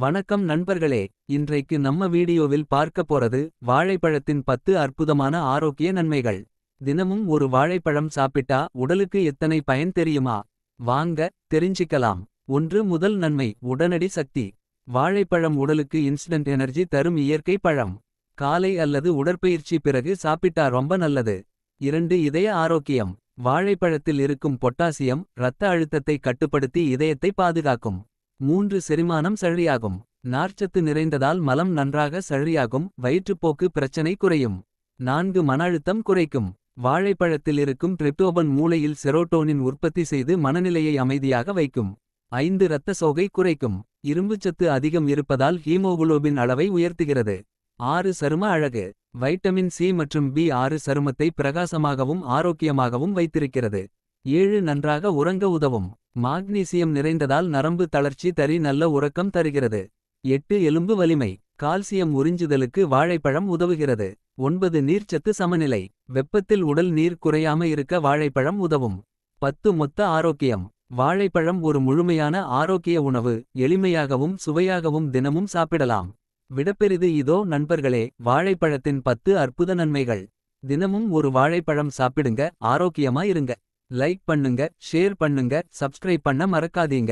வணக்கம் நண்பர்களே. இன்றைக்கு நம்ம வீடியோவில் பார்க்க போறது வாழைப்பழத்தின் 10 அற்புதமான ஆரோக்கிய நன்மைகள். தினமும் ஒரு வாழைப்பழம் சாப்பிட்டா உடலுக்கு எத்தனை பயன் தெரியுமா? வாங்க தெரிஞ்சிக்கலாம். முதல் நன்மை உடனடி சக்தி. வாழைப்பழம் உடலுக்கு இன்ஸ்டன்ட் எனர்ஜி தரும் இயற்கை பழம். காலை அல்லது உடற்பயிற்சி பிறகு சாப்பிட்டா ரொம்ப நல்லது. இதய ஆரோக்கியம். வாழைப்பழத்தில் இருக்கும் பொட்டாசியம் இரத்த அழுத்தத்தை கட்டுப்படுத்தி இதயத்தை பாதுகாக்கும். செரிமானம் சரியாகும். நார்ச்சத்து நிறைந்ததால் மலம் நன்றாக சரியாகும். வயிற்றுப்போக்கு பிரச்சனை குறையும். மன அழுத்தம் குறைக்கும். வாழைப்பழத்தில் இருக்கும் டிரிப்டோபன் மூளையில் செரோட்டோனின் உற்பத்தி செய்து மனநிலையை அமைதியாக வைக்கும். இரத்த சோகை குறைக்கும். இரும்புச்சத்து அதிகம் இருப்பதால் ஹீமோகுளோபின் அளவை உயர்த்துகிறது. சரும அழகு. வைட்டமின் சி மற்றும் B6 சருமத்தை பிரகாசமாகவும் ஆரோக்கியமாகவும் வைத்திருக்கிறது. நன்றாக உறங்க உதவும். மாக்னீசியம் நிறைந்ததால் நரம்பு தளர்ச்சி தரி நல்ல உறக்கம் தருகிறது. எலும்பு வலிமை. கால்சியம் உறிஞ்சுதலுக்கு வாழைப்பழம் உதவுகிறது. நீர்ச்சத்து சமநிலை. வெப்பத்தில் உடல் நீர் குறையாம இருக்க வாழைப்பழம் உதவும். மொத்த ஆரோக்கியம். வாழைப்பழம் ஒரு முழுமையான ஆரோக்கிய உணவு. எளிமையாகவும் சுவையாகவும் தினமும் சாப்பிடலாம். விடப்பெரிது இதோ நண்பர்களே வாழைப்பழத்தின் 10 அற்புத நன்மைகள். தினமும் ஒரு வாழைப்பழம் சாப்பிடுங்க. ஆரோக்கியமா இருங்க. லைக் பண்ணுங்க, ஷேர் பண்ணுங்க, சப்ஸ்கிரைப் பண்ண மறக்காதீங்க.